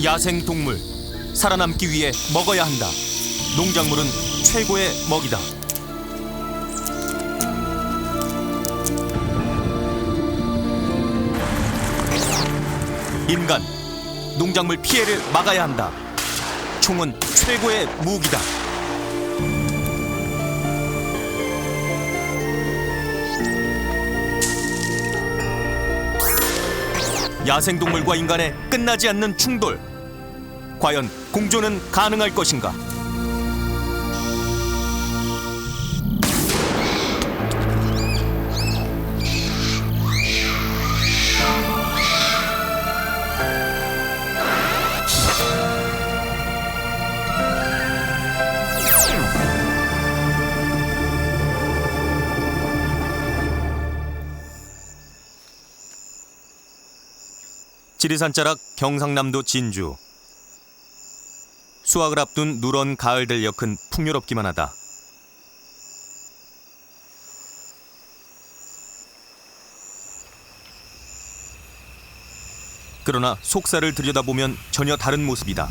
야생 동물, 살아남기 위해 먹어야 한다. 농작물은 최고의 먹이다. 인간, 농작물 피해를 막아야 한다. 총은 최고의 무기다. 야생동물과 인간의 끝나지 않는 충돌. 과연 공존은 가능할 것인가? 지리산 자락 경상남도 진주. 수확을 앞둔 누런 가을 들녘은 풍요롭기만 하다. 그러나 속살을 들여다보면 전혀 다른 모습이다.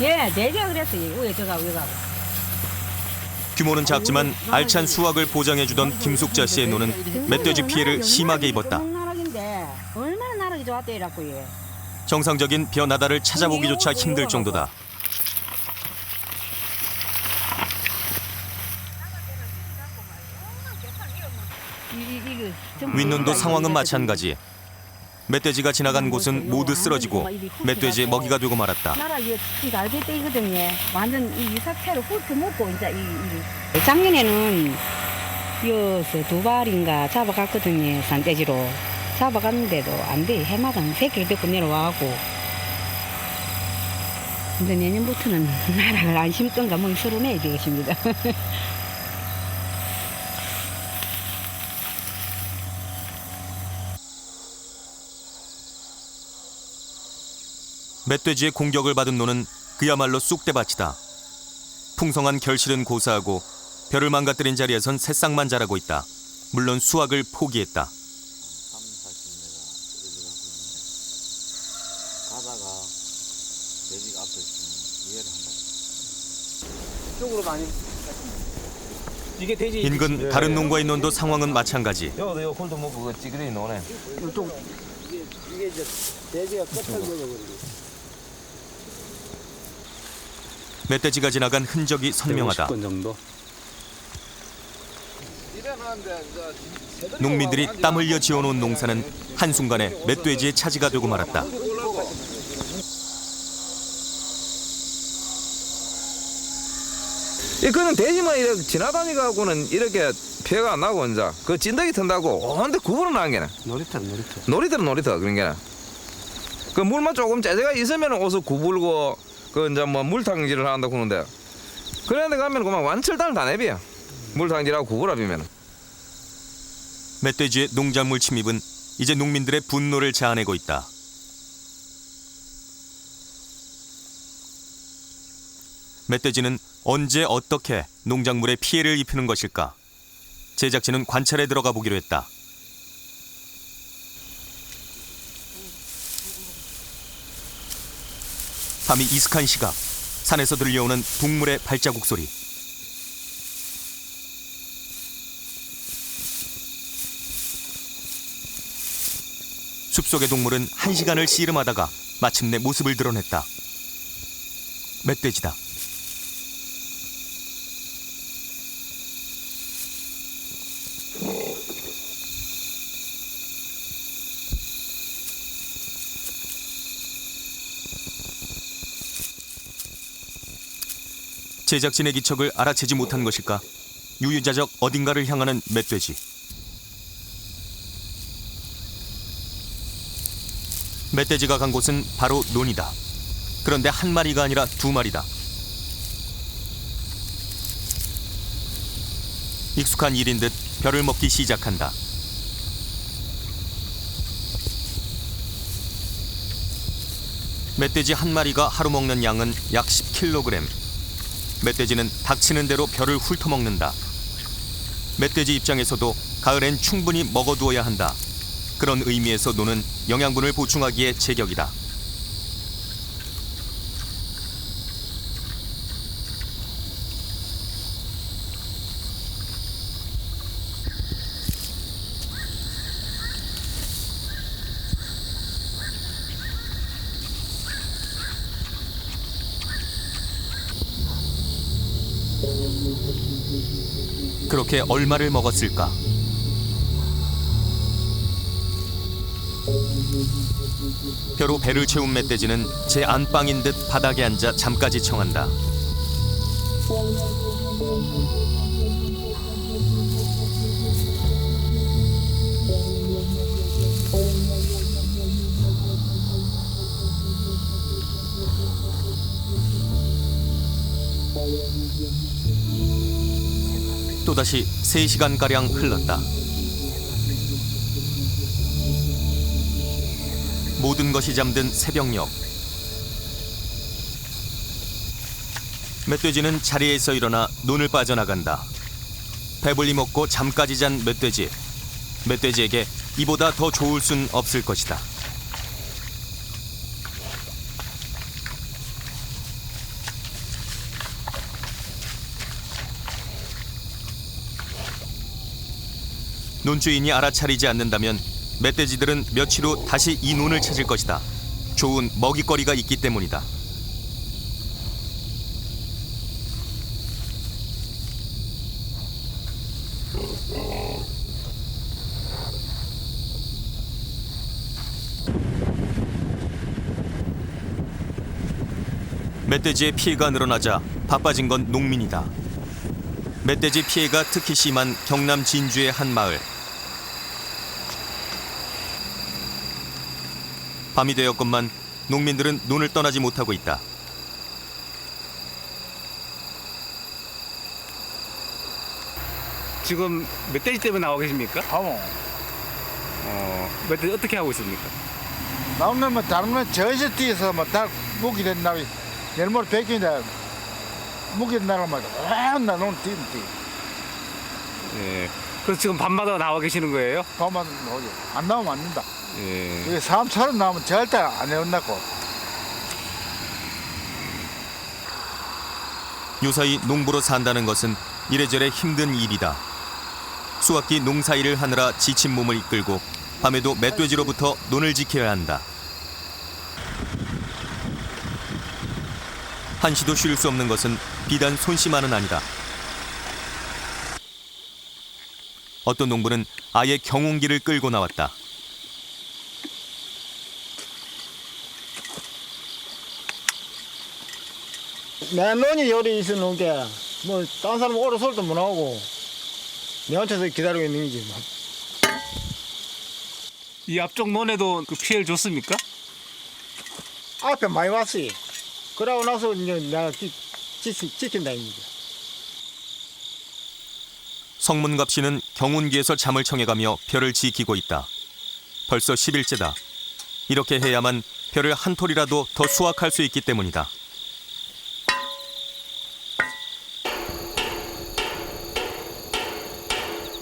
예, 내가 그랬어요. 왜 저가 왜 가고. 규모는 작지만 알찬 수확을 보장해주던 김숙자 씨의 노는 멧돼지 피해를 심하게 입었다. 얼마나 나락이 좋았대라고 예. 정상적인 벼나다를 찾아보기조차 힘들 정도다. 윗눈도 상황은 마찬가지. 멧돼지가 지나간 곳은 모두 쓰러지고 멧돼지의 먹이가 되고 말았다. 나라 이거 알배때이거든요. 완전 이 사태를 훑어먹고 이제 작년에는 여기서 2발인가 잡아갔거든요. 산돼지로 잡아갔는데도 안 돼. 해마다 새끼를 데리고 내려와고. 근데 내년부터는 나락을 안 심던가 뭐 서로 내야 되겠습니다. 멧돼지의 공격을 받은 노는 그야말로 쑥대밭이다. 풍성한 결실은 고사하고 벼를 망가뜨린 자리에선 새싹만 자라고 있다. 물론 수확을 포기했다. 30-40m 가다가 돼지가 앞에 있으면 이해를 한다. 쪽으로 많이. 이게 돼지. 인근 다른 농가의 논도 상황은 마찬가지. 여기도 홀도 뭐 그거 찌그레이 노네. 이쪽 이게 이제 돼지가 끝을 먹어버리고. 멧돼지가 지나간 흔적이 선명하다. 50건 정도. 농민들이 땀 흘려 지어놓은 농사는 한순간에 멧돼지의 차지가 되고 말았다. 그는 돼지만 이렇게 지나다니가고는 이렇게 피해가 안 나고 이제 그 찐덕이 튼다고 언제 구분은 안 게나. 놀이터 그런 게나. 그 물만 조금 제재가 있으면 어서 구불고 그 이제 뭐 물탕질을 한다고 그러는데 그런데 가면 그만 완철단을 다 내비야. 물탕질하고 구불합이면. 멧돼지의 농작물 침입은 이제 농민들의 분노를 자아내고 있다. 멧돼지는 언제 어떻게 농작물에 피해를 입히는 것일까? 제작진은 관찰에 들어가 보기로 했다. 밤이 이슥한 시각, 산에서 들려오는 동물의 발자국 소리. 숲속의 동물은 1시간을 씨름하다가 마침내 모습을 드러냈다. 멧돼지다. 제작진의 기척을 알아채지 못한 것일까? 유유자적 어딘가를 향하는 멧돼지. 멧돼지가 간 곳은 바로 논이다. 그런데 한 마리가 아니라 2마리다. 익숙한 일인 듯 벼를 먹기 시작한다. 멧돼지 한 마리가 하루 먹는 양은 약 10kg. 멧돼지는 닥치는 대로 벼를 훑어먹는다. 멧돼지 입장에서도 가을엔 충분히 먹어두어야 한다. 그런 의미에서 노는 영양분을 보충하기에 제격이다. 그렇게 얼마를 먹었을까? 벼로 배를 채운 멧돼지는 제 안방인 듯 바닥에 앉아 잠까지 청한다. 또다시 3시간가량 흘렀다. 모든 것이 잠든 새벽녘. 멧돼지는 자리에서 일어나 논을 빠져나간다. 배불리 먹고 잠까지 잔 멧돼지. 멧돼지에게 이보다 더 좋을 순 없을 것이다. 논주인이 알아차리지 않는다면 멧돼지들은 며칠 후 다시 이 논을 찾을 것이다. 좋은 먹잇거리가 있기 때문이다. 멧돼지의 피해가 늘어나자 바빠진 건 농민이다. 멧돼지 피해가 특히 심한 경남 진주의 한 마을. 밤이 되었건만 농민들은 논을 떠나지 못하고 있다. 지금 멧돼지 때문에 나와 계십니까? 어머. 멧돼지 어떻게 하고 있습니까? 나오면 다른 건 전시 뛰어서 다 무기 된 날이 내일모레 백인데 무기 된 날은 나 오늘 뛰는 예. 그래서 지금 밤마다 나와 계시는 거예요? 밤만 오지. 안 나오면 안 된다. 예. 이게 사람처럼 나오면 절대 안 해온다고. 요사이 농부로 산다는 것은 이래저래 힘든 일이다. 수확기 농사일을 하느라 지친 몸을 이끌고 밤에도 멧돼지로부터 논을 지켜야 한다. 한시도 쉴 수 없는 것은 비단 손씨만은 아니다. 어떤 농부는 아예 경운기를 끌고 나왔다. 내 논이 열이 있어놓은 게, 딴 사람 오래 솔도 못 나오고, 내 혼자서 기다리고 있는 거지. 이 앞쪽 논에도 그 피해를 줬습니까? 앞에 많이 왔어요. 그러고 나서 이제 내가 지킨다, 이제. 성문갑 씨는 경운기에서 잠을 청해가며 벼를 지키고 있다. 벌써 10일째다. 이렇게 해야만 벼를 한 톨이라도 더 수확할 수 있기 때문이다.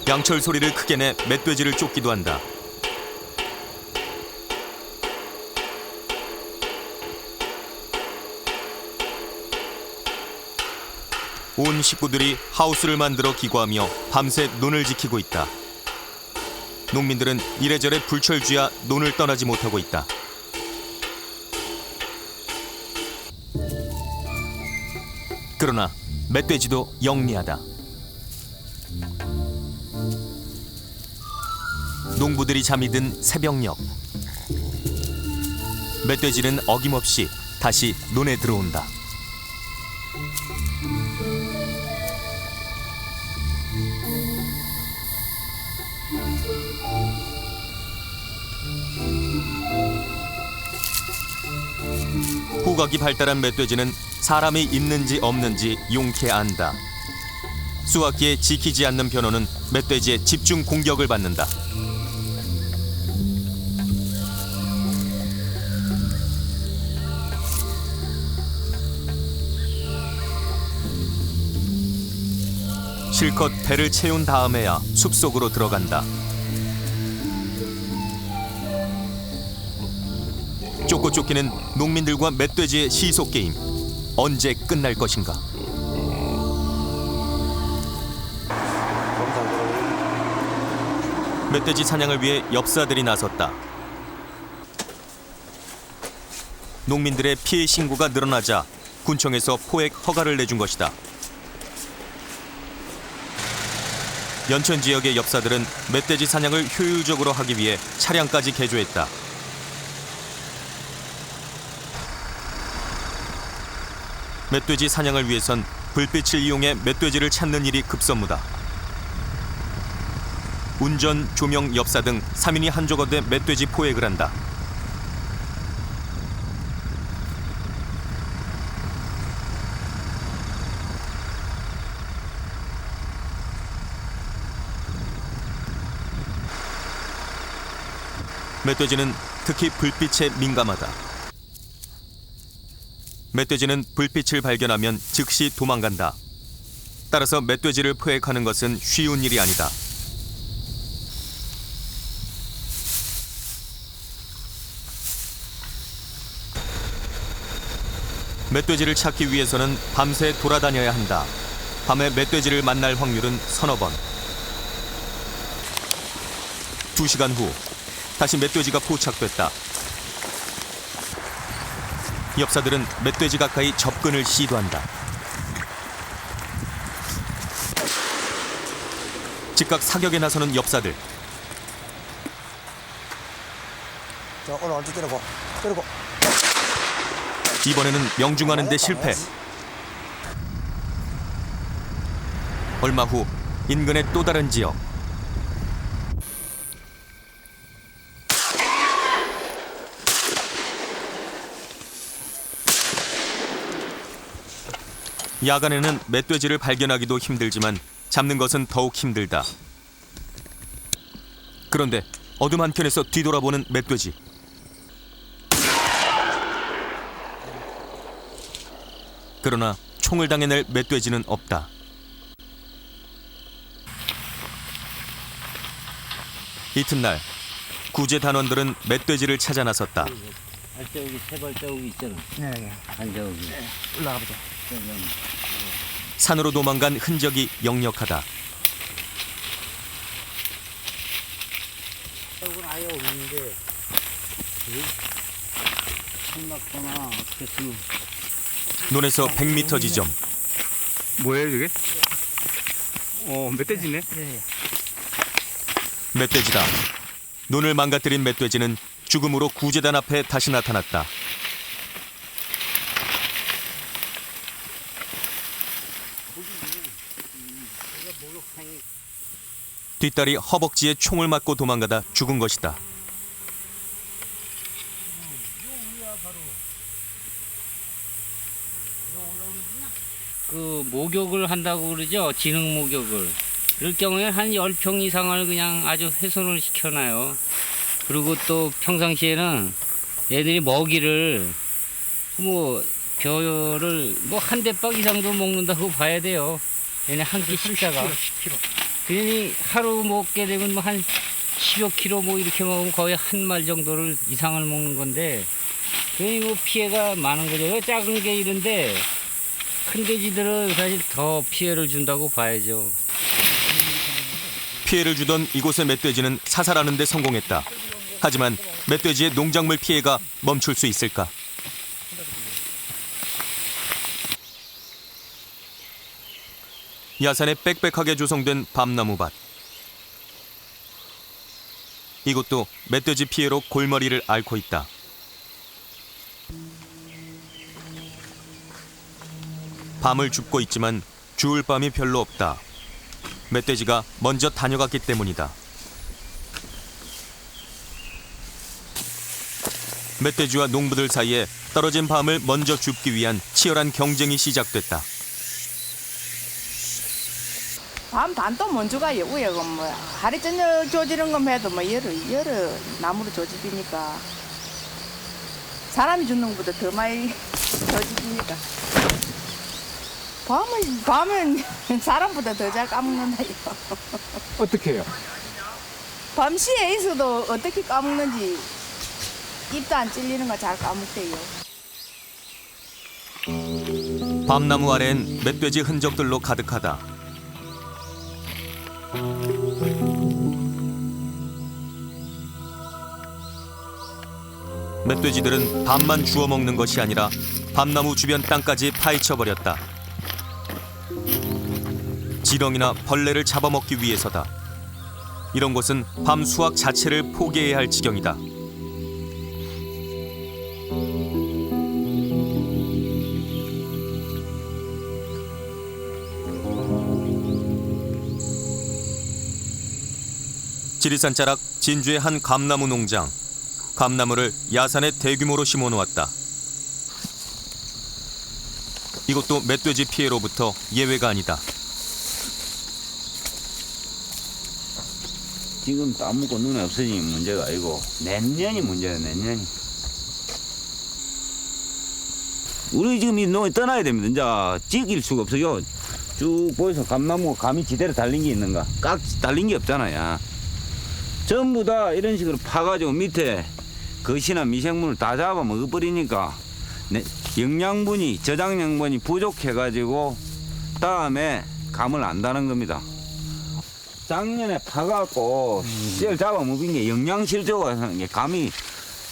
양철 소리를 크게 내 멧돼지를 쫓기도 한다. 온 식구들이 하우스를 만들어 기고하며 밤새 논을 지키고 있다. 농민들은 이래저래 불철주야 논을 떠나지 못하고 있다. 그러나 멧돼지도 영리하다. 농부들이 잠이 든 새벽녘. 멧돼지는 어김없이 다시 논에 들어온다. 후각이 발달한 멧돼지는 사람이 있는지 없는지 용케 안다. 수확기에 지키지 않는 변호는 멧돼지의 집중 공격을 받는다. 실컷 배를 채운 다음에야 숲속으로 들어간다. 쫓고 쫓기는 농민들과 멧돼지의 시속 게임. 언제 끝날 것인가? 멧돼지 사냥을 위해 엽사들이 나섰다. 농민들의 피해 신고가 늘어나자 군청에서 포획 허가를 내준 것이다. 연천 지역의 엽사들은 멧돼지 사냥을 효율적으로 하기 위해 차량까지 개조했다. 멧돼지 사냥을 위해선 불빛을 이용해 멧돼지를 찾는 일이 급선무다. 운전, 조명, 엽사 등 3인이 한조거대 멧돼지 포획을 한다. 멧돼지는 특히 불빛에 민감하다. 멧돼지는 불빛을 발견하면 즉시 도망간다. 따라서 멧돼지를 포획하는 것은 쉬운 일이 아니다. 멧돼지를 찾기 위해서는 밤새 돌아다녀야 한다. 밤에 멧돼지를 만날 확률은 서너 번. 2시간 후 다시 멧돼지가 포착됐다. 엽사들은 멧돼지 가까이 접근을 시도한다. 즉각 사격에 나서는 엽사들. 자, 올라갈 때 때리고. 이번에는 명중하는 데 실패. 얼마 후 인근의 또 다른 지역. 야간에는 멧돼지를 발견하기도 힘들지만 잡는 것은 더욱 힘들다. 그런데 어둠 한켠에서 뒤돌아보는 멧돼지. 그러나 총을 당해낼 멧돼지는 없다. 이튿날 구제 단원들은 멧돼지를 찾아 나섰다. 발자국이 세 발자국이 있잖아. 네. 발자국이. 올라가보자. 산으로 도망간 흔적이 역력하다. 발자국은 아예 없는데. 참났거나 어떻게 논에서 100m 지점. 뭐예요 이게? 멧돼지네. 멧돼지다. 논을 망가뜨린 멧돼지는 죽음으로 구제단 앞에 다시 나타났다. 뒷다리 허벅지에 총을 맞고 도망가다 죽은 것이다. 그 목욕을 한다고 그러죠. 지능 목욕을. 그럴 경우에 한 10평 이상을 그냥 아주 훼손을 시켜놔요. 그리고 또 평상시에는 애들이 먹이를 벼를 한 대박 이상도 먹는다고 봐야 돼요. 얘네 한 끼 식사가. 10kg. 그러니 하루 먹게 되면 한 10여 킬로 이렇게 먹으면 거의 한 말 정도를 이상을 먹는 건데, 그러니 피해가 많은 거죠. 작은 게 이런데 큰 돼지들은 사실 더 피해를 준다고 봐야죠. 피해를 주던 이곳의 멧돼지는 사살하는 데 성공했다. 하지만 멧돼지의 농작물 피해가 멈출 수 있을까? 야산에 빽빽하게 조성된 밤나무밭. 이곳도 멧돼지 피해로 골머리를 앓고 있다. 밤을 줍고 있지만 주울 밤이 별로 없다. 멧돼지가 먼저 다녀갔기 때문이다. 멧돼지와 농부들 사이에 떨어진 밤을 먼저 줍기 위한 치열한 경쟁이 시작됐다. 밤 단도 못 주가요. 위에 뭐 하루 저녁 조지는 건 해도 뭐 여러 나무로 조집이니까 사람이 주는 것보다 더 많이 조집이니까. 밤은 사람보다 더 잘 까먹는다 이거. 어떻게 해요? 밤시에 있어도 어떻게 까먹는지 입도 안 찔리는 거 잘 까먹대요. 밤나무 아래엔 멧돼지 흔적들로 가득하다. 멧돼지들은 밤만 주워 먹는 것이 아니라 밤나무 주변 땅까지 파헤쳐 버렸다. 지렁이나 벌레를 잡아먹기 위해서다. 이런 곳은 밤 수확 자체를 포기해야 할 지경이다. 지리산 자락 진주의 한 감나무 농장. 감나무를 야산에 대규모로 심어 놓았다. 이것도 멧돼지 피해로부터 예외가 아니다. 지금 따먹고 눈에 없어지는 문제가 아니고 내년이 문제야, 내년이. 우리 지금 이 농에 떠나야 됩니다. 이제 찍일 수가 없어요. 쭉 보여서 감나무 감이 지대로 달린 게 있는가? 깍 달린 게 없잖아요. 전부 다 이런 식으로 파가지고 밑에 거시나 미생물을 다 잡아 먹어버리니까 영양분이, 저장양분이 부족해가지고 다음에 감을 안 다는 겁니다. 작년에 파갖고 씨를 잡아 먹은 게 영양실조가 하는 게 감이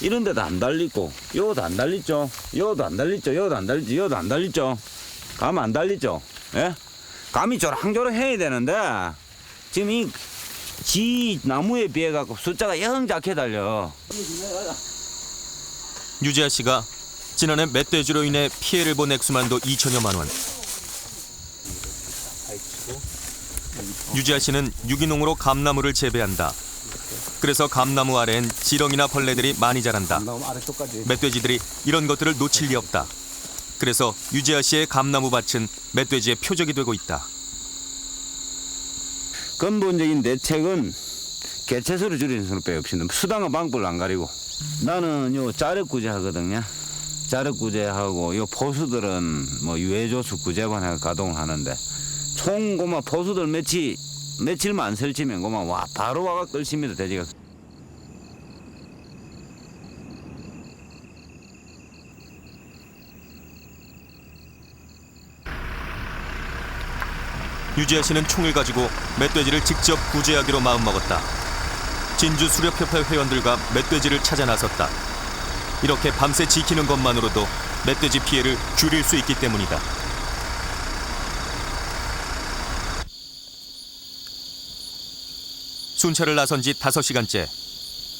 이런 데도 안 달리고 요도 안 달리죠. 요도 안 달리죠. 요도 안 달리죠. 요도 안 달리죠. 감 안 달리죠. 예? 감이 조랑조랑해야 되는데 지금 이 지 나무에 비해 갖고 숫자가 영 작게 달려. 유지아 씨가 지난해 멧돼지로 인해 피해를 본 액수만도 2천여만 원. 유지아 씨는 유기농으로 감나무를 재배한다. 그래서 감나무 아래엔 지렁이나 벌레들이 많이 자란다. 멧돼지들이 이런 것들을 놓칠 리 없다. 그래서 유지아 씨의 감나무 밭은 멧돼지의 표적이 되고 있다. 근본적인 대책은 개체수를 줄이는 수밖에 없습니다. 수단과 방법을 안 가리고. 나는 요 자력구제 하거든요. 자력구제하고 요 포수들은 뭐 유해조수 구제만 해 가동을 하는데 총 고마 포수들 며칠만 안 설치면 고마 와 바로 와가 끌십니다 돼지가. 유지아 씨는 총을 가지고 멧돼지를 직접 구제하기로 마음먹었다. 진주 수렵협회 회원들과 멧돼지를 찾아 나섰다. 이렇게 밤새 지키는 것만으로도 멧돼지 피해를 줄일 수 있기 때문이다. 순찰을 나선 지 5시간째.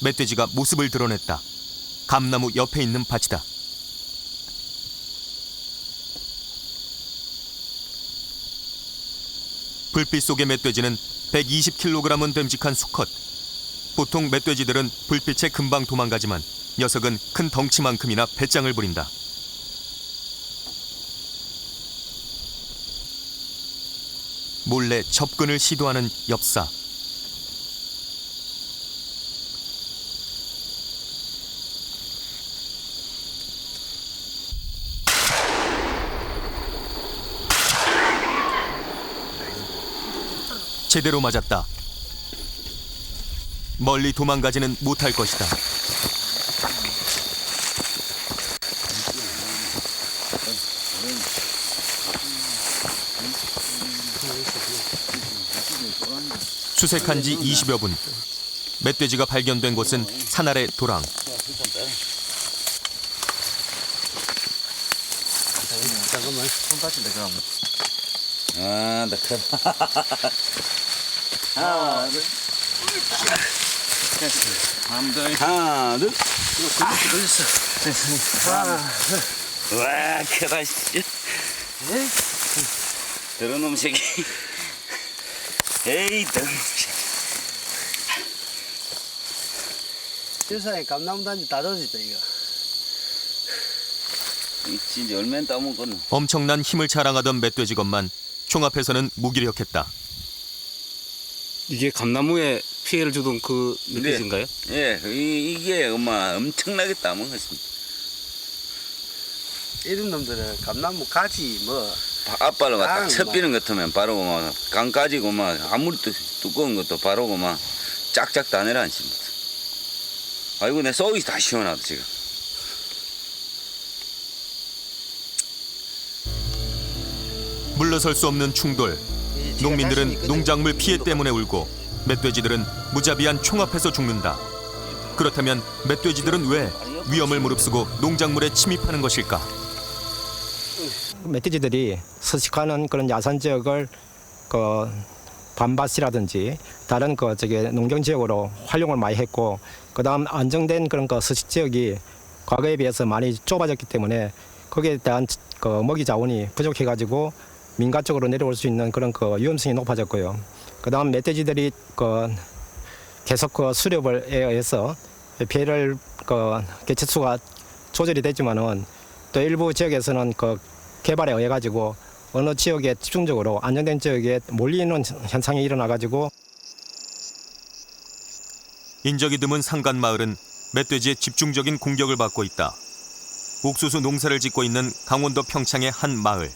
멧돼지가 모습을 드러냈다. 감나무 옆에 있는 밭이다. 불빛 속의 멧돼지는 120kg은 됨직한 수컷. 보통 멧돼지들은 불빛에 금방 도망가지만 녀석은 큰 덩치만큼이나 배짱을 부린다. 몰래 접근을 시도하는 엽사. 제대로 맞았다. 멀리 도망가지는 못할 것이다. 수색한 지 20여 분. 멧돼지가 발견된 곳은 산 아래 도랑. 잠깐만 손 다친다 그럼. 아, 나 큰. 하나, 둘. 하나, 둘. 걸렸어. 와, 크다, 씨. 더러운 놈 새끼. 에이, 더러운 놈 새끼. 세상에 감나무 단지 다 젖었다 이거. 이 진짜 얼마나 따먹거든. 엄청난 힘을 자랑하던 멧돼지것만 총 앞에서는 무기력했다. 이게 감나무에 피해를 주던 그 멧돼지인가요? 예, 이게 엄청나게 따먹었습니다. 이런 놈들은 감나무 가지 뭐 앞발로 딱 첩비는 것 같으면 바르고 막 강까지고 막 아무리 두꺼운 것도 바르고 막 짝짝 다 내려앉습니다. 아이고 내 속이 다 시원하다 지금. 물러설 수 없는 충돌. 농민들은 농작물 피해 때문에 울고 멧돼지들은 무자비한 총앞에서 죽는다. 그렇다면 멧돼지들은 왜 위험을 무릅쓰고 농작물에 침입하는 것일까? 멧돼지들이 서식하는 그런 야산 지역을 그 반밭이라든지 다른 그 농경 지역으로 활용을 많이 했고, 그다음 안정된 그런 그 서식 지역이 과거에 비해서 많이 좁아졌기 때문에 거기에 대한 그 먹이 자원이 부족해가지고 민가 쪽으로 내려올 수 있는 그런 그 위험성이 높아졌고요. 그다음 멧돼지들이 그 계속 그 수렵을 해서 피해를 그 개체수가 조절이 됐지만은 또 일부 지역에서는 그 개발에 의해 가지고 어느 지역에 집중적으로 안정된 지역에 몰리는 현상이 일어나 가지고 인적이 드문 산간 마을은 멧돼지의 집중적인 공격을 받고 있다. 옥수수 농사를 짓고 있는 강원도 평창의 한 마을.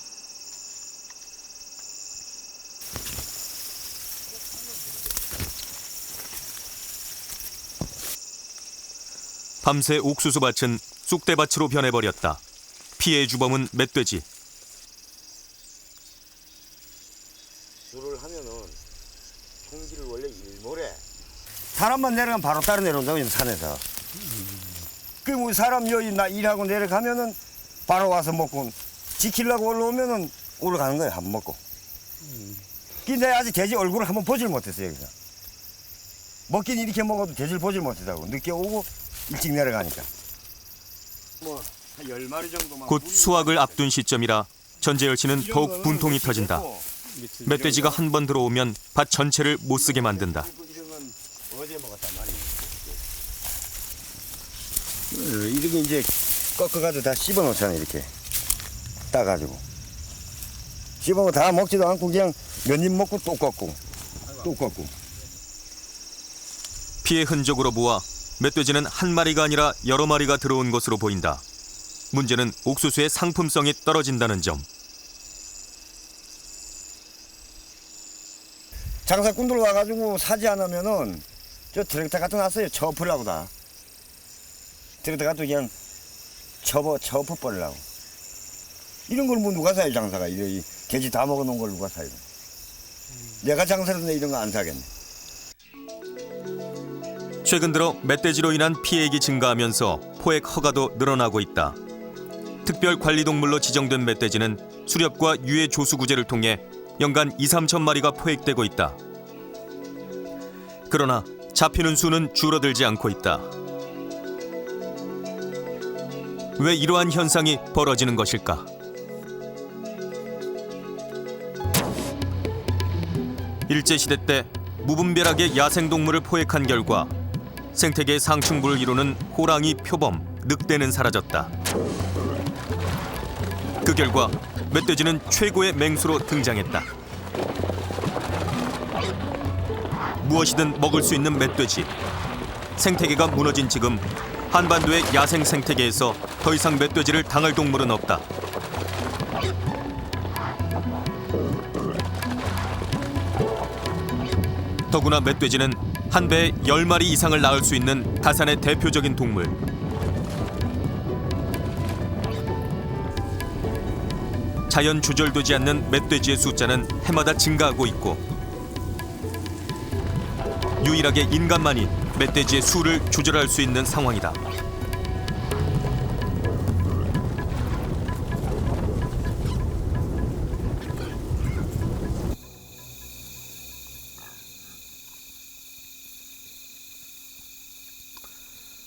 밤새 옥수수밭은 쑥대밭으로 변해버렸다. 피해의 주범은 멧돼지. 술을 하면은 총기를 원래 일몰에 사람만 내려가면 바로 따로 내려온다고 산에서. 그럼 우리 사람 여기 나 일하고 내려가면은 바로 와서 먹고 지키려고 올라오면은 올라가는 거예요. 한번 먹고. 근데 아직 돼지 얼굴을 한번 보질 못했어요. 여기서. 먹긴 이렇게 먹어도 돼지를 보질 못했다고. 늦게 오고 일찍 내려가니까. 뭐 한 10마리 정도만. 곧 수확을 앞둔 시점이라 전재열 씨는 더욱 분통이 터진다. 멧돼지가 한 번 들어오면 밭 전체를 못 쓰게 만든다. 이런 건 어제 먹었단 말이에요. 이렇게 이제 꺾어가지고 다 씹어놓잖아요. 이렇게 따가지고 씹어놓고 다 먹지도 않고 그냥 몇 입 먹고 또 꺾고 또 꺾고. 피해 흔적으로 보아 멧돼지는 한 마리가 아니라 여러 마리가 들어온 것으로 보인다. 문제는 옥수수의 상품성이 떨어진다는 점. 장사꾼들 와가지고 사지 않으면은 저 트랙터 갖다 놨어요. 쳐엎으려고 다. 트랙터 갖다 그냥 쳐엎어버리려고. 이런 걸 뭐 누가 사요 장사가. 이 돼지 다 먹어놓은 걸 누가 사요. 내가 장사를 했는데 이런 거 안 사겠네. 최근 들어 멧돼지로 인한 피해액이 증가하면서 포획 허가도 늘어나고 있다. 특별관리동물로 지정된 멧돼지는 수렵과 유해 조수구제를 통해 연간 2~3천 마리가 포획되고 있다. 그러나 잡히는 수는 줄어들지 않고 있다. 왜 이러한 현상이 벌어지는 것일까? 일제시대 때 무분별하게 야생동물을 포획한 결과 생태계 상층부를 이루는 호랑이, 표범, 늑대는 사라졌다. 그 결과 멧돼지는 최고의 맹수로 등장했다. 무엇이든 먹을 수 있는 멧돼지. 생태계가 무너진 지금 한반도의 야생 생태계에서 더 이상 멧돼지를 당할 동물은 없다. 더구나 멧돼지는 한 배에 10마리 이상을 낳을 수 있는 다산의 대표적인 동물. 자연 조절되지 않는 멧돼지의 숫자는 해마다 증가하고 있고 유일하게 인간만이 멧돼지의 수를 조절할 수 있는 상황이다.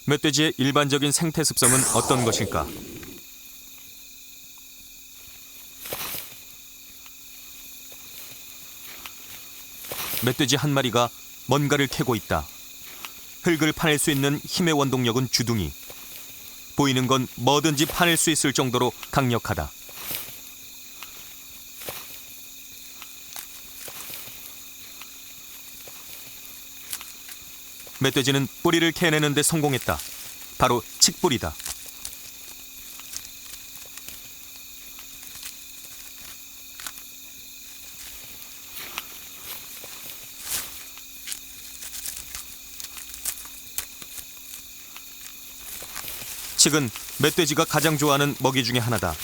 멧돼지의 일반적인 생태 습성은 어떤 것일까? 멧돼지 한 마리가 뭔가를 캐고 있다. 흙을 파낼 수 있는 힘의 원동력은 주둥이. 보이는 건 뭐든지 파낼 수 있을 정도로 강력하다. 멧돼지는 뿌리를 캐내는 데 성공했다. 바로 칡뿌리다. 칡은 멧돼지가 가장 좋아하는 먹이 중에 하나다.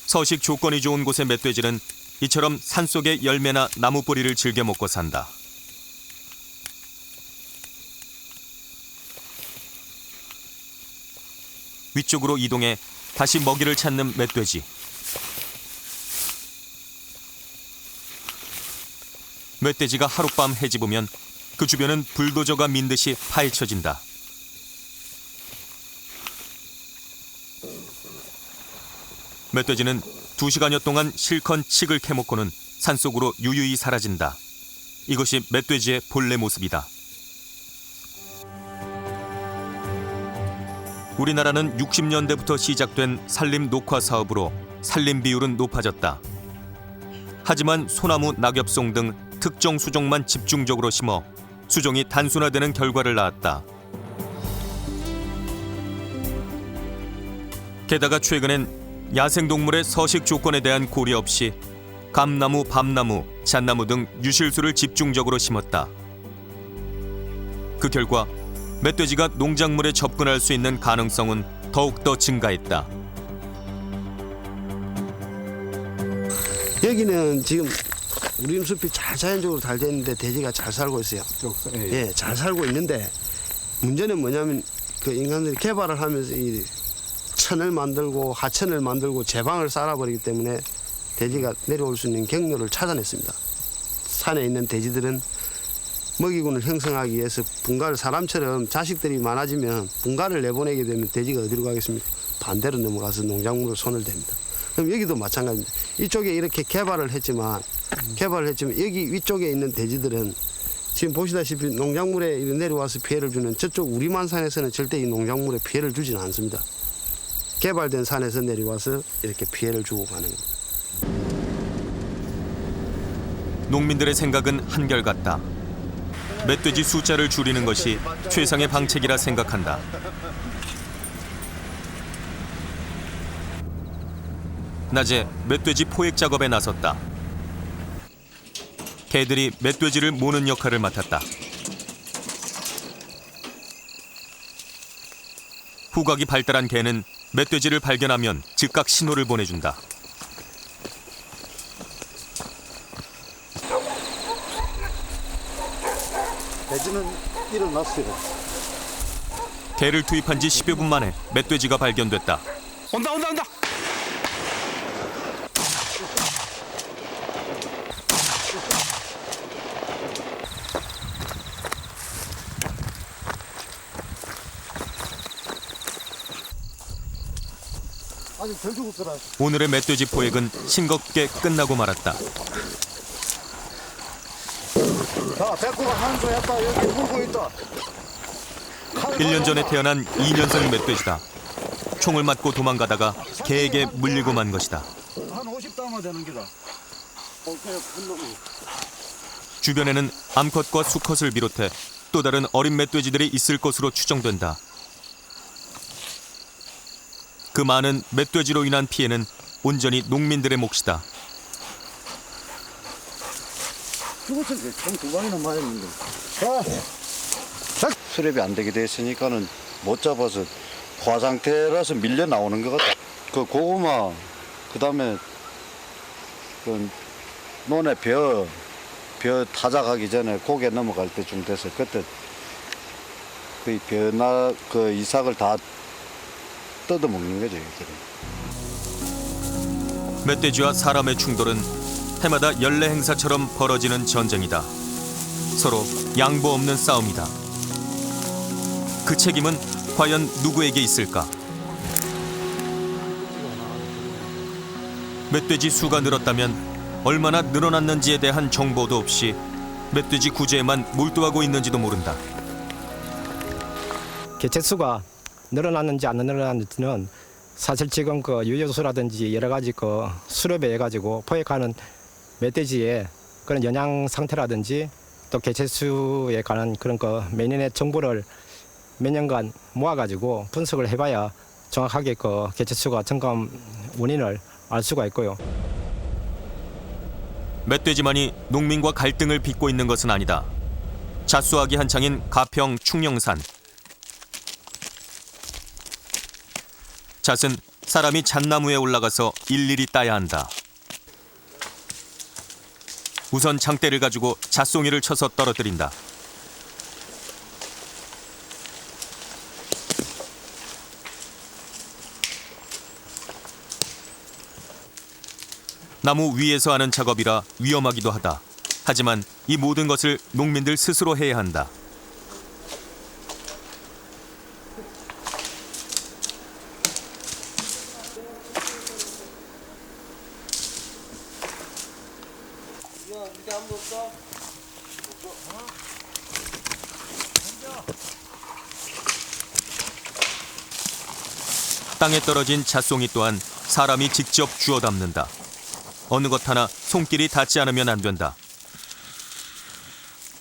서식 조건이 좋은 곳의 멧돼지는 이처럼 산속의 열매나 나무 뿌리를 즐겨 먹고 산다. 위쪽으로 이동해 다시 먹이를 찾는 멧돼지. 멧돼지가 하룻밤 해집으면 그 주변은 불도저가 민 듯이 파헤쳐진다. 멧돼지는 2시간여 동안 실컷 칡을 캐먹고는 산속으로 유유히 사라진다. 이것이 멧돼지의 본래 모습이다. 우리나라는 60년대부터 시작된 산림 녹화 사업으로 산림 비율은 높아졌다. 하지만 소나무, 낙엽송 등 특정 수종만 집중적으로 심어 수종이 단순화되는 결과를 낳았다. 게다가 최근엔 야생동물의 서식 조건에 대한 고려 없이 감나무, 밤나무, 잣나무 등 유실수를 집중적으로 심었다. 그 결과 멧돼지가 농작물에 접근할 수 있는 가능성은 더욱더 증가했다. 여기는 지금 우림 숲이 잘 자연적으로 잘 돼 있는데 돼지가 잘 살고 있어요. 예, 잘 살고 있는데 문제는 뭐냐면 그 인간들이 개발을 하면서 이 천을 만들고 하천을 만들고 제방을 쌓아버리기 때문에 돼지가 내려올 수 있는 경로를 찾아냈습니다. 산에 있는 돼지들은 먹이군을 형성하기 위해서 분가를 사람처럼 자식들이 많아지면 분가를 내보내게 되면 돼지가 어디로 가겠습니까? 반대로 넘어가서 농작물로 손을 댑니다. 그럼 여기도 마찬가지입니다. 이쪽에 이렇게 개발을 했지만 여기 위쪽에 있는 돼지들은 지금 보시다시피 농작물에 내려와서 피해를 주는 저쪽 우리만산에서는 절대 이 농작물에 피해를 주지는 않습니다. 개발된 산에서 내려와서 이렇게 피해를 주고 가는 겁니다. 농민들의 생각은 한결같다. 멧돼지 숫자를 줄이는 것이 최상의 방책이라 생각한다. 낮에 멧돼지 포획 작업에 나섰다. 개들이 멧돼지를 모는 역할을 맡았다. 후각이 발달한 개는 멧돼지를 발견하면 즉각 신호를 보내준다. 돼지는 일어났어요. 개를 투입한 지 10여 분 만에 멧돼지가 발견됐다. 온다. 아직 덜 죽었더라. 오늘의 멧돼지 포획은 싱겁게 끝나고 말았다. 자, 백구가 한수 했다. 여기 물고 있다. 1년 전에 태어난 2년생 멧돼지다. 총을 맞고 도망가다가 개에게 물리고 만 것이다. 한 50담아 되는 기다. 주변에는 암컷과 수컷을 비롯해 또 다른 어린 멧돼지들이 있을 것으로 추정된다. 그 많은 멧돼지로 인한 피해는 온전히 농민들의 몫이다. 죽었을 때 총 2방이나 맞았는데. 수렵이 안 되게 됐으니까는 못 잡아서 화 상태라서 밀려 나오는 것 같아. 그 고구마, 그다음에 그 논에 벼 타작하기 전에 고개 넘어갈 때쯤 돼서 그때 그 이삭을 다 뜯어먹는 거죠. 멧돼지와 사람의 충돌은 해마다 연례 행사처럼 벌어지는 전쟁이다. 서로 양보 없는 싸움이다. 그 책임은 과연 누구에게 있을까? 멧돼지 수가 늘었다면 얼마나 늘어났는지에 대한 정보도 없이 멧돼지 구제에만 몰두하고 있는지도 모른다. 개체수가 늘어났는지 안 늘어났는지는 사실 지금 그 유효수라든지 여러 가지 그 수렵에 해가지고 포획하는 멧돼지의 그런 영양 상태라든지 또 개체수에 관한 그런 그 매년의 정보를 몇 년간 모아가지고 분석을 해봐야 정확하게 그 개체수가 증가한 원인을 알 수가 있고요. 멧돼지만이 농민과 갈등을 빚고 있는 것은 아니다. 잣수하기 한창인 가평 충령산. 잣은 사람이 잣나무에 올라가서 일일이 따야 한다. 우선 장대를 가지고 잣송이를 쳐서 떨어뜨린다. 나무 위에서 하는 작업이라 위험하기도 하다. 하지만 이 모든 것을 농민들 스스로 해야 한다. 땅에 떨어진 잣송이 또한 사람이 직접 주워 담는다. 어느 것 하나 손길이 닿지 않으면 안 된다.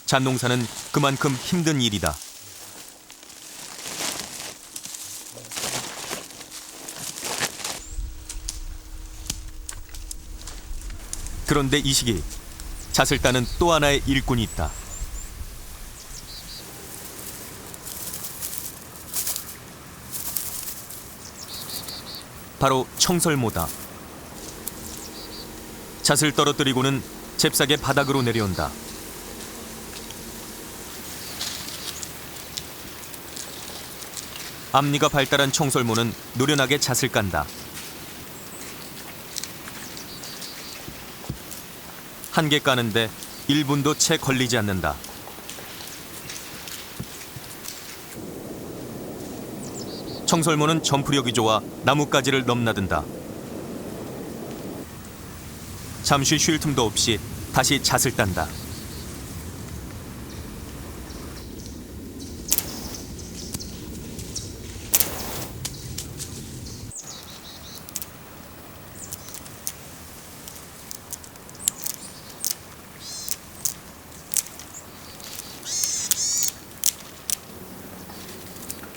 잣농사는 그만큼 힘든 일이다. 그런데 이 시기 잣을 따는 또 하나의 일꾼이 있다. 바로 청설모다. 잣을 떨어뜨리고는 잽싸게 바닥으로 내려온다. 앞니가 발달한 청설모는 노련하게 잣을 깐다. 한 개 까는데 1분도 채 걸리지 않는다. 청설모는 점프력이 좋아 나뭇가지를 넘나든다. 잠시 쉴 틈도 없이 다시 잣을 딴다.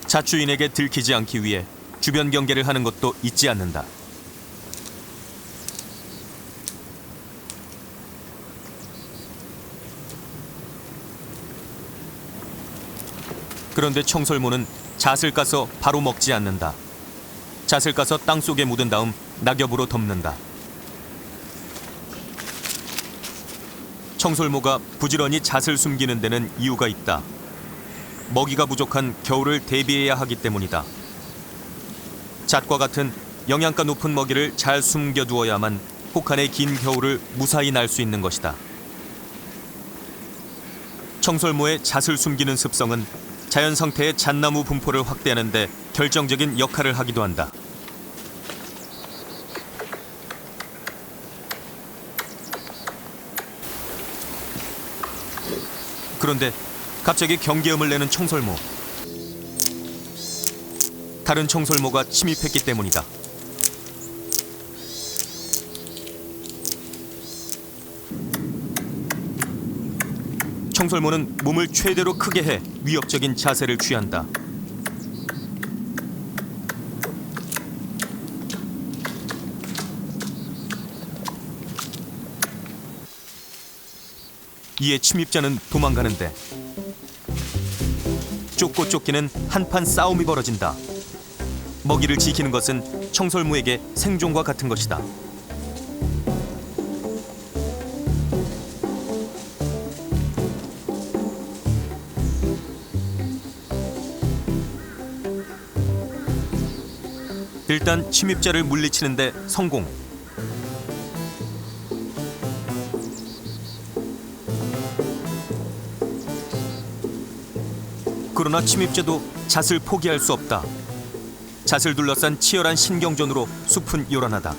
잣주인에게 들키지 않기 위해 주변 경계를 하는 것도 잊지 않는다. 그런데 청설모는 잣을 까서 바로 먹지 않는다. 잣을 까서 땅속에 묻은 다음 낙엽으로 덮는다. 청설모가 부지런히 잣을 숨기는 데는 이유가 있다. 먹이가 부족한 겨울을 대비해야 하기 때문이다. 잣과 같은 영양가 높은 먹이를 잘 숨겨두어야만 혹한의 긴 겨울을 무사히 날 수 있는 것이다. 청설모의 잣을 숨기는 습성은 자연 상태의 잣나무 분포를 확대하는 데 결정적인 역할을 하기도 한다. 그런데 갑자기 경계음을 내는 청설모. 다른 청설모가 침입했기 때문이다. 청설모는 몸을 최대로 크게 해 위협적인 자세를 취한다. 이에 침입자는 도망가는데 쫓고 쫓기는 한판 싸움이 벌어진다. 먹이를 지키는 것은 청설모에게 생존과 같은 것이다. 일단 침입자를 물리치는데 성공. 그러나 침입자도 잣을 포기할 수 없다. 잣을 둘러싼 치열한 신경전으로 숲은 요란하다.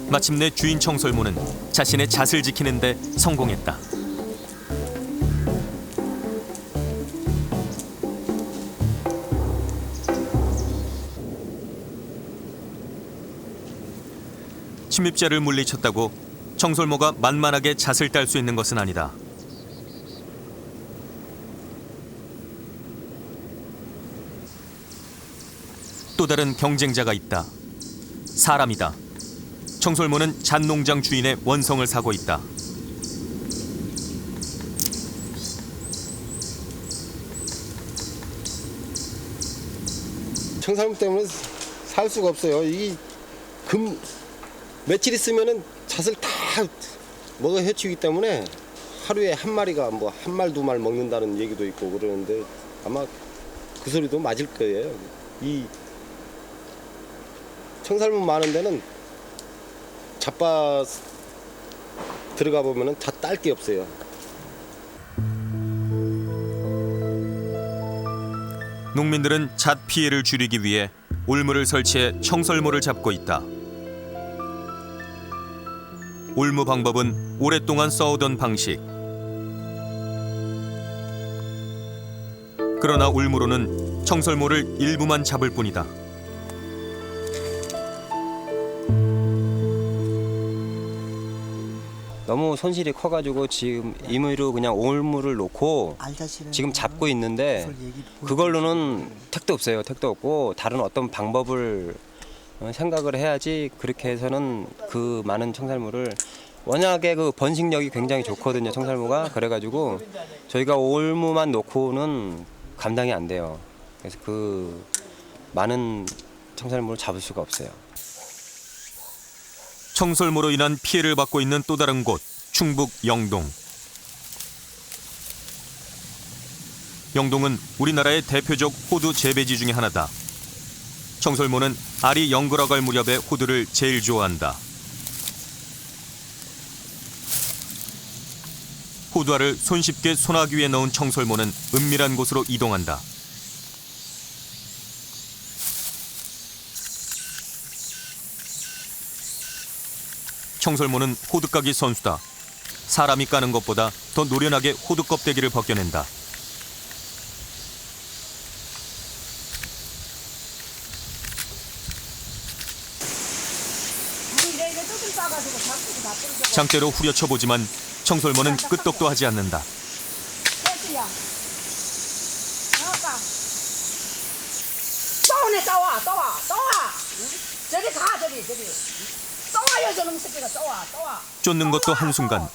마침내 주인 청설모는 자신의 잣을 지키는 데 성공했다. 침입자를 물리쳤다고 청설모가 만만하게 잣을 딸 수 있는 것은 아니다. 또 다른 경쟁자가 있다. 사람이다. 청설모는 잣농장 주인의 원성을 사고 있다. 청설모 때문에 살 수가 없어요. 이 며칠 있으면은 잣을 다 먹어 해치우기 때문에 하루에 한 마리가 뭐 한 말 두 말 먹는다는 얘기도 있고 그러는데 아마 그 소리도 맞을 거예요. 이 청설모 많은 데는 잣밭 들어가 보면은 다 딸 게 없어요. 농민들은 잣 피해를 줄이기 위해 올무를 설치해 청설모를 잡고 있다. 올무 방법은 오랫동안 써오던 방식. 그러나 올무로는 청설모를 일부만 잡을 뿐이다. 너무 손실이 커가지고 지금 임의로 그냥 올무를 놓고 지금 잡고 있는데 그걸로는 택도 없어요. 택도 없고 다른 어떤 방법을 생각을 해야지. 그렇게 해서는 그 많은 청설모를 워낙에 그 번식력이 굉장히 좋거든요. 청설모가. 그래가지고 저희가 올무만 놓고는 감당이 안 돼요. 그래서 그 많은 청설모를 잡을 수가 없어요. 청설모로 인한 피해를 받고 있는 또 다른 곳, 충북 영동. 영동은 우리나라의 대표적 호두 재배지 중에 하나다. 청설모는 알이 연글어갈 무렵에 호두를 제일 좋아한다. 호두알을 손쉽게 소나기 위에 넣은 청설모는 은밀한 곳으로 이동한다. 청설모는 호두까기 선수다. 사람이 까는 것보다 더 노련하게 호두 껍데기를 벗겨낸다. 장대로 후려쳐보지만 청설모는 끄떡도 하지 않는다. 저리 가, 저리. 또 저놈 새끼가 또 와. 쫓는 것도 한순간.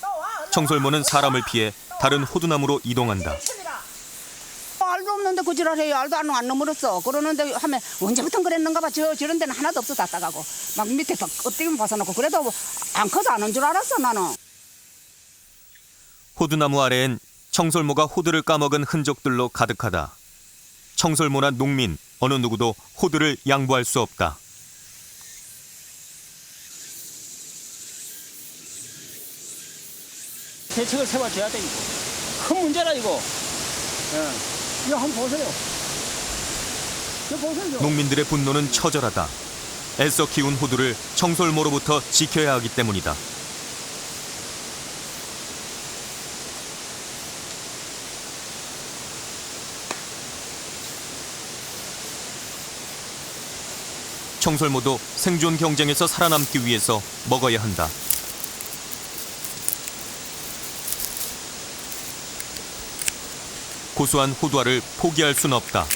청설모는 사람을 피해 다른 호두나무로 이동한다. 알도 없는데 그 지랄해요. 알도 안 넘어졌어. 그러는데 하면 언제부터 그랬는가 봐. 저런 데는 하나도 없어. 다 따가고. 막 밑에 껍데기만 벗어놓고. 그래도 안 커서 안 온 줄 알았어, 나는. 호두나무 아래엔 청설모가 호두를 까먹은 흔적들로 가득하다. 청설모나 농민, 어느 누구도 호두를 양보할 수 없다. 대책을 세워줘야 돼, 이거. 큰 문제라, 이거. 이거 한번 보세요. 농민들의 분노는 처절하다. 애써 키운 호두를 청설모로부터 지켜야 하기 때문이다. 청설모도 생존 경쟁에서 살아남기 위해서 먹어야 한다. 고소한 호두알을 포기할 순 없다.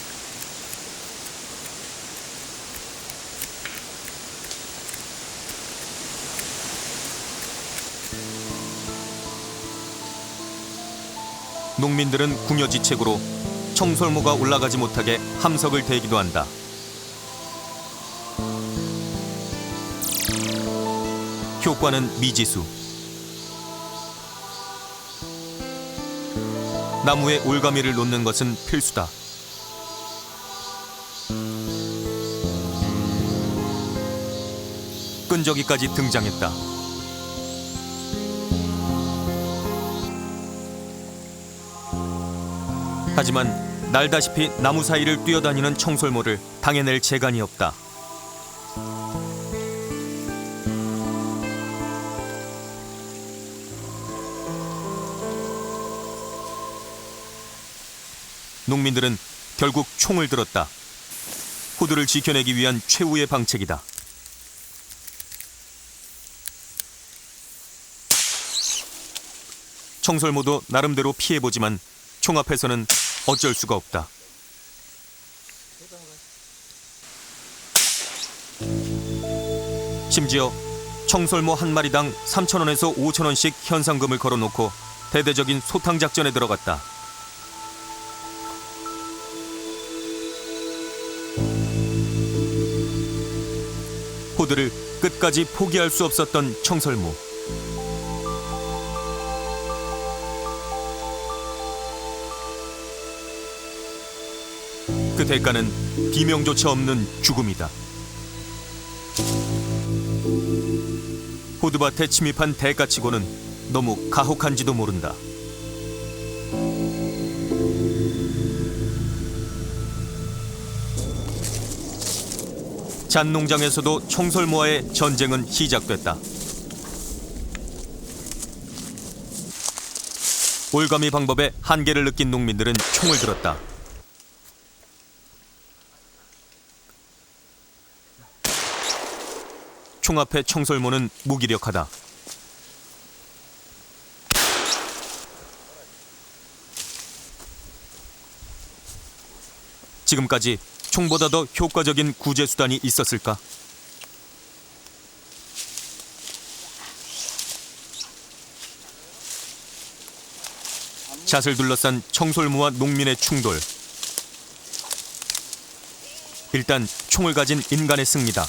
농민들은 궁여지책으로 청설모가 올라가지 못하게 함석을 대기도 한다. 효과는 미지수. 나무에 올가미를 놓는 것은 필수다. 끈적이까지 등장했다. 하지만 날다시피 나무 사이를 뛰어다니는 청설모를 당해낼 재간이 없다. 농민들은 결국 총을 들었다. 호두를 지켜내기 위한 최후의 방책이다. 청설모도 나름대로 피해보지만 총 앞에서는 어쩔 수가 없다. 심지어 청설모 한 마리당 3,000원에서 5,000원씩 현상금을 걸어놓고 대대적인 소탕 작전에 들어갔다. 호드를 끝까지 포기할 수 없었던 청설모. 그 대가는 비명조차 없는 죽음이다. 호드밭에 침입한 대가치고는 너무 가혹한지도 모른다. 잣농장에서도 청설모와의 전쟁은 시작됐다. 올가미 방법의 한계를 느낀 농민들은 총을 들었다. 총 앞에 청설모는 무기력하다. 지금까지 총보다 더 효과적인 구제 수단이 있었을까? 잣을 둘러싼 청설모와 농민의 충돌. 일단 총을 가진 인간의 승리다.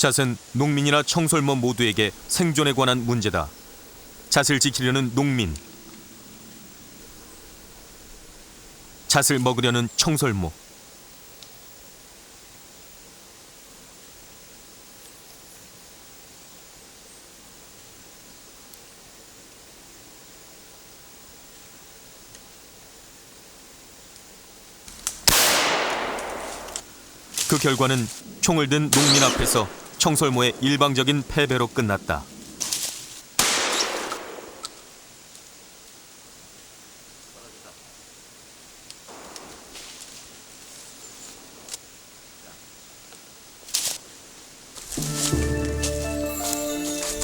잣은 농민이나 청설모 모두에게 생존에 관한 문제다. 잣을 지키려는 농민, 잣을 먹으려는 청설모. 그 결과는 총을 든 농민 앞에서 청설모의 일방적인 패배로 끝났다.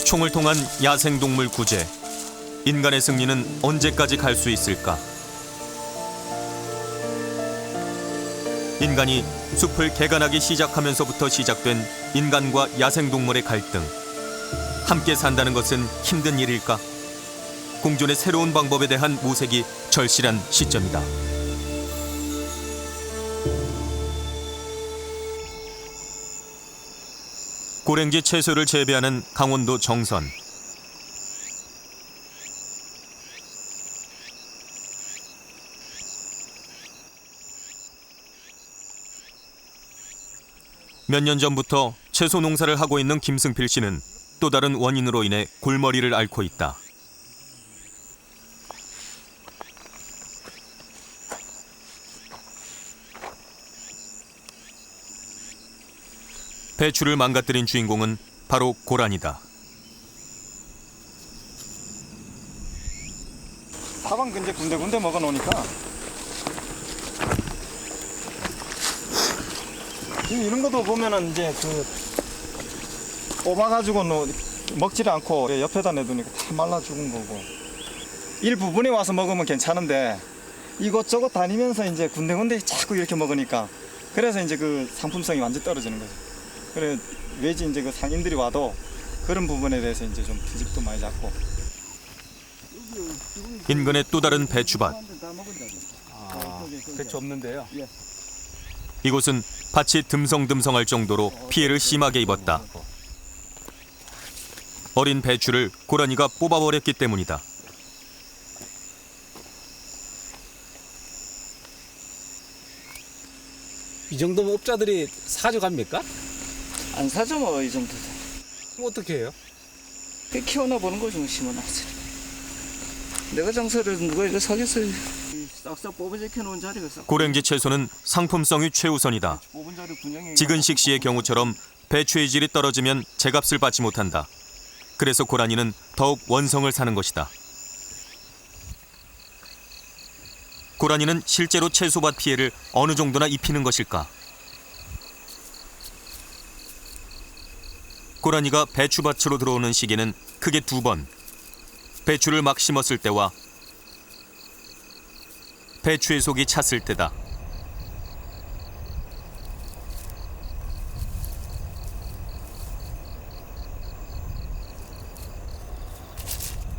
총을 통한 야생동물 구제. 인간의 승리는 언제까지 갈 수 있을까? 인간이 숲을 개간하기 시작하면서부터 시작된 인간과 야생동물의 갈등. 함께 산다는 것은 힘든 일일까? 공존의 새로운 방법에 대한 모색이 절실한 시점이다. 고랭지 채소를 재배하는 강원도 정선. 몇 년 전부터 채소 농사를 하고 있는 김승필 씨는 또 다른 원인으로 인해 골머리를 앓고 있다. 배추를 망가뜨린 주인공은 바로 고란이다. 사방 근데 군데군데 먹어놓으니까 이런 것도 보면은 이제 뽑아가지고 먹지를 않고 옆에다 내두니까 다 말라 죽은 거고, 일부분에 와서 먹으면 괜찮은데 이것저것 다니면서 이제 군데군데 자꾸 이렇게 먹으니까 그래서 이제 그 상품성이 완전 떨어지는 거죠. 그래 외지 이제 그 상인들이 와도 그런 부분에 대해서 이제 좀 트집도 많이 잡고. 인근의 또 다른 배추밭. 배추 없는데요. 이곳은 밭이 듬성듬성할 정도로 피해를 심하게 입었다. 어린 배추를 고라니가 뽑아버렸기 때문이다. 이 정도면 업자들이 사줘갑니까? 안 사죠 뭐 이 정도. 그럼 어떻게 해요? 키워나 보는 거죠, 심어놨지. 내가 장사를 누가 이거 사겠어요. 싹싹 뽑아제켜 놓은 자리가 싹. 고랭지 채소는 상품성이 최우선이다. 지근식 씨의 경우처럼 배추의 질이 떨어지면 제값을 받지 못한다. 그래서 고라니는 더욱 원성을 사는 것이다. 고라니는 실제로 채소밭 피해를 어느 정도나 입히는 것일까? 고라니가 배추밭으로 들어오는 시기는 크게 두 번. 배추를 막 심었을 때와 배추의 속이 찼을 때다.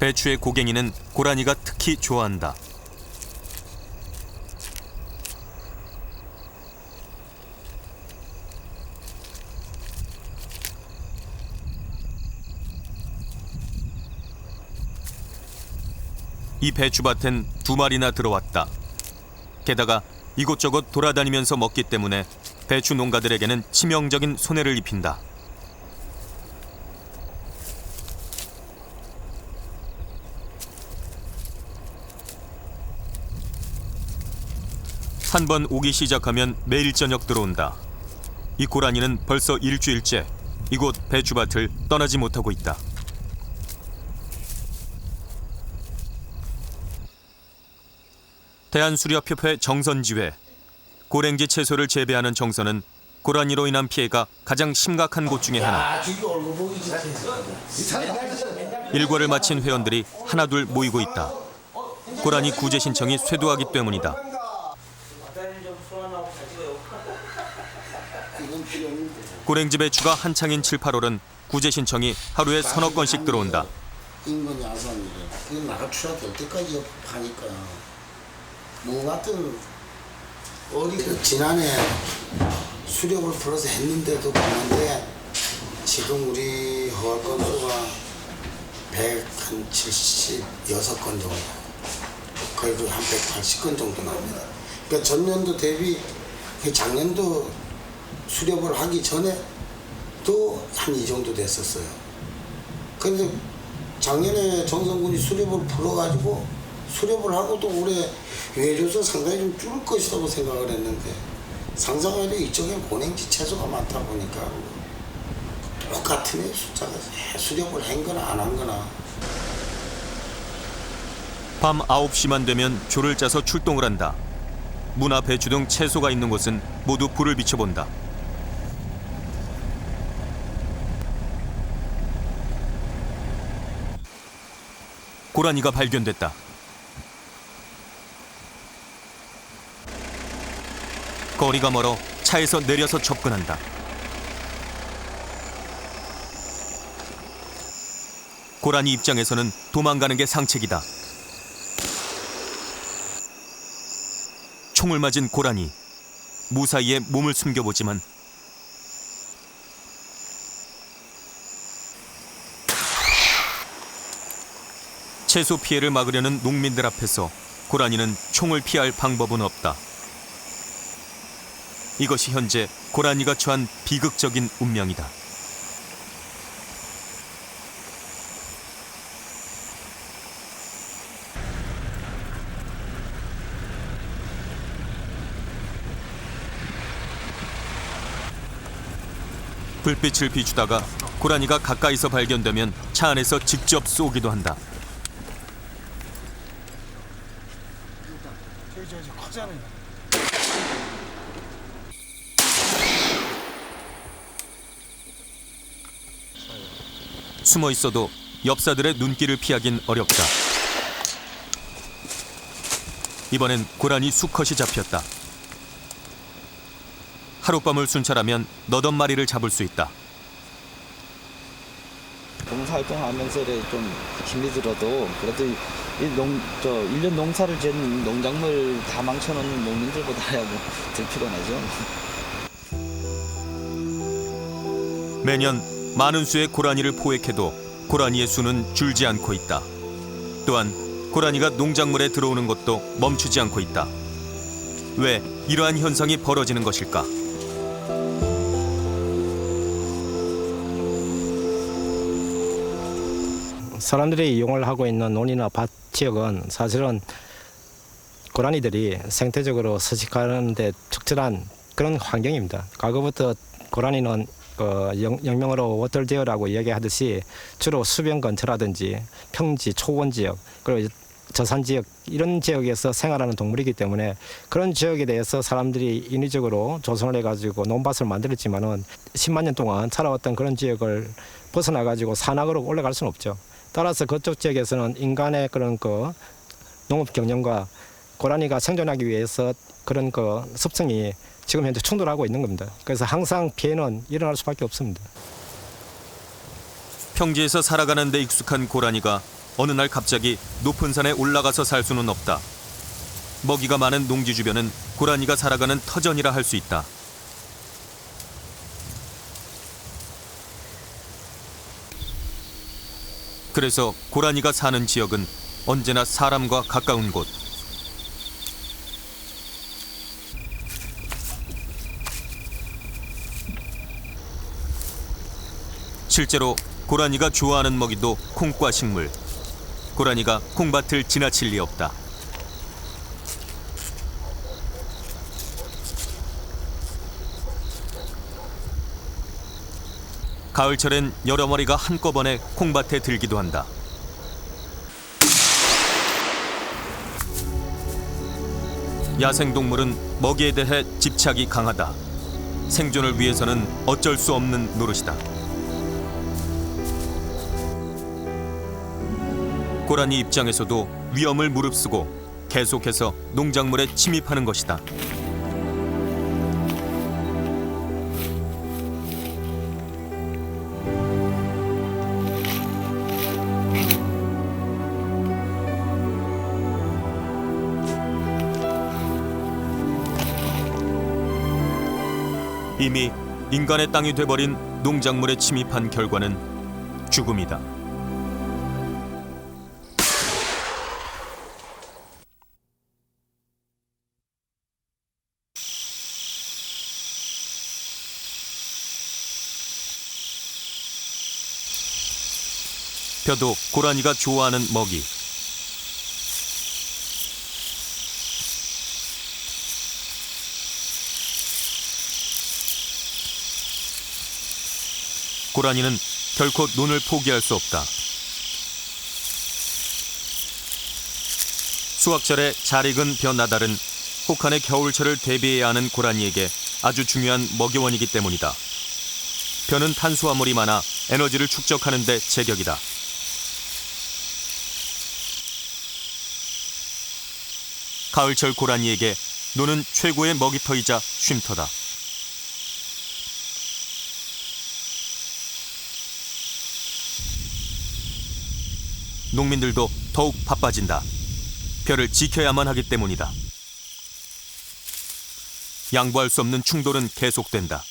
배추의 고갱이는 고라니가 특히 좋아한다. 이 배추밭엔 2마리나 들어왔다. 게다가 이곳저곳 돌아다니면서 먹기 때문에 배추 농가들에게는 치명적인 손해를 입힌다. 한 번 오기 시작하면 매일 저녁 들어온다. 이 고라니는 벌써 일주일째 이곳 배추밭을 떠나지 못하고 있다. 대한수렵협회 정선지회. 고랭지 채소를 재배하는 정선은 고라니로 인한 피해가 가장 심각한 곳 중에 하나. 일과를 마친 회원들이 하나둘 모이고 있다. 고라니 구제 신청이 쇄도하기 때문이다. 고랭지 배추가 한창인 7, 8월은 구제 신청이 하루에 서너 건씩 들어온다. 인건 야산이래. 이건 나가 출하될 때까지 파니까. 뭐 같은 어리 지난해 수렵을 풀어서 했는데도 많은데 지금 우리 허가 건수가 176건 정도. 거의 한 180건 정도 납니다. 그러니까 전년도 대비 작년도 수렵을 하기 전에도 한 이 정도 됐었어요. 그런데 작년에 정선군이 수렵을 풀어가지고 수렵을 하고도 올해 외조서 상당히 좀 줄을 것이라고 생각을 했는데 상상하려 이쪽엔 고랭지 채소가 많다 보니까 똑같은 숫자가 수렵을 한 거나 안 한 거나. 밤 9시만 되면 조를 짜서 출동을 한다. 무나 배추 등 채소가 있는 곳은 모두 불을 비춰본다. 고라니가 발견됐다. 거리가 멀어 차에서 내려서 접근한다. 고라니 입장에서는 도망가는 게 상책이다. 총을 맞은 고라니. 무사히에 몸을 숨겨보지만 채소 피해를 막으려는 농민들 앞에서 고라니는 총을 피할 방법은 없다. 이것이 현재 고라니가 처한 비극적인 운명이다. 불빛을 비추다가 고라니가 가까이서 발견되면 차 안에서 직접 쏘기도 한다. 숨어 있어도 엽사들의 눈길을 피하긴 어렵다. 이번엔 고라니 수컷이 잡혔다. 하룻밤을 순찰하면 너댓 마리를 잡을 수 있다. 봉사활동하면서 좀 힘이 들어도 그래도 1년 농사를 짓는 농작물 다 망쳐놓는 농민들보다야 덜 피곤하죠. 매년 많은 수의 고라니를 포획해도 고라니의 수는 줄지 않고 있다. 또한 고라니가 농작물에 들어오는 것도 멈추지 않고 있다. 왜 이러한 현상이 벌어지는 것일까? 사람들이 이용을 하고 있는 논이나 밭 지역은 사실은 고라니들이 생태적으로 서식하는 데 적절한 그런 환경입니다. 과거부터 고라니는 영명으로 워털디어라고 이야기하듯이 주로 수변 근처라든지 평지, 초원 지역, 그리고 저산 지역 이런 지역에서 생활하는 동물이기 때문에 그런 지역에 대해서 사람들이 인위적으로 조성을 해가지고 논밭을 만들었지만은 10만 년 동안 살아왔던 그런 지역을 벗어나가지고 산악으로 올라갈 수는 없죠. 따라서 그쪽 지역에서는 인간의 그런 농업 경영과 고라니가 생존하기 위해서 그런 습성이 지금 현재 충돌하고 있는 겁니다. 그래서 항상 피해는 일어날 수밖에 없습니다. 평지에서 살아가는 데 익숙한 고라니가 어느 날 갑자기 높은 산에 올라가서 살 수는 없다. 먹이가 많은 농지 주변은 고라니가 살아가는 터전이라 할 수 있다. 그래서 고라니가 사는 지역은 언제나 사람과 가까운 곳. 실제로 고라니가 좋아하는 먹이도 콩과 식물. 고라니가 콩밭을 지나칠 리 없다. 가을철엔 여러 마리가 한꺼번에 콩밭에 들기도 한다. 야생동물은 먹이에 대해 집착이 강하다. 생존을 위해서는 어쩔 수 없는 노릇이다. 고라니 입장에서도 위험을 무릅쓰고 계속해서 농작물에 침입하는 것이다. 이미 인간의 땅이 돼버린 농작물에 침입한 결과는 죽음이다. 벼도 고라니가 좋아하는 먹이. 고라니는 결코 논을 포기할 수 없다. 수확철에 잘 익은 벼 나달은 혹한의 겨울철을 대비해야 하는 고라니에게 아주 중요한 먹이원이기 때문이다. 벼는 탄수화물이 많아 에너지를 축적하는 데 제격이다. 가을철 고라니에게 논은 최고의 먹이터이자 쉼터다. 농민들도 더욱 바빠진다. 벼를 지켜야만 하기 때문이다. 양보할 수 없는 충돌은 계속된다.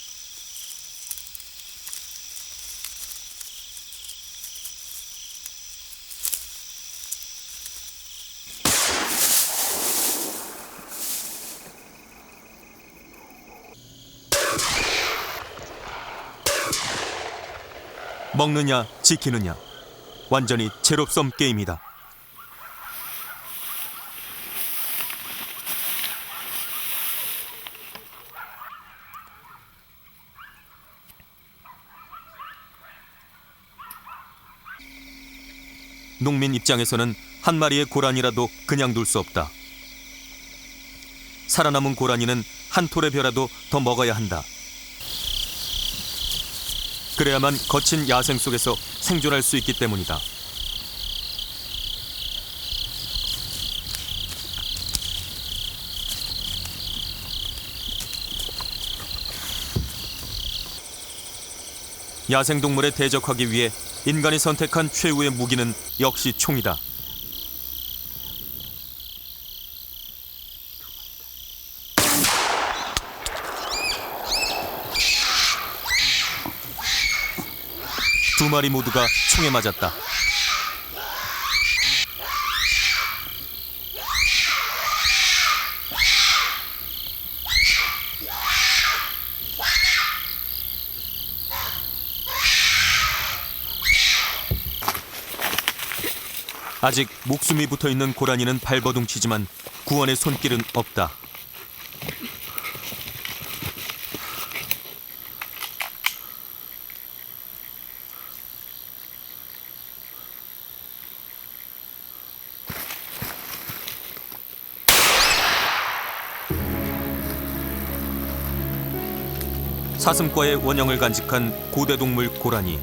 먹느냐 지키느냐, 완전히 제로섬 게임이다. 농민 입장에서는 한 마리의 고라니라도 그냥 둘 수 없다. 살아남은 고라니는 한 톨의 벼라도 더 먹어야 한다. 그래야만 거친 야생 속에서 생존할 수 있기 때문이다. 야생동물에 대적하기 위해 인간이 선택한 최후의 무기는 역시 총이다. 두 마리 모두가 총에 맞았다. 아직 목숨이 붙어있는 고라니는 발버둥치지만 구원의 손길은 없다. 사슴과의 원형을 간직한 고대동물 고라니.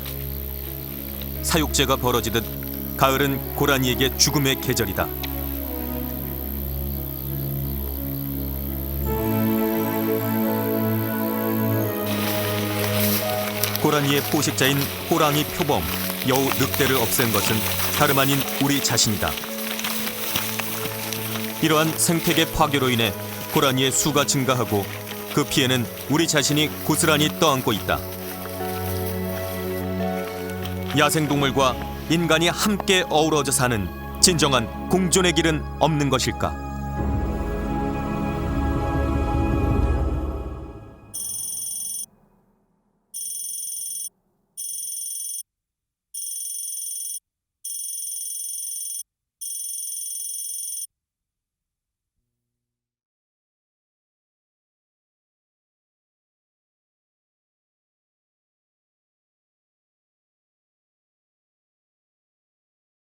사육제가 벌어지듯 가을은 고라니에게 죽음의 계절이다. 고라니의 포식자인 호랑이 표범. 여우 늑대를 없앤 것은 다름 아닌 우리 자신이다. 이러한 생태계 파괴로 인해 고라니의 수가 증가하고 그 피해는 우리 자신이 고스란히 떠안고 있다. 야생동물과 인간이 함께 어우러져 사는 진정한 공존의 길은 없는 것일까?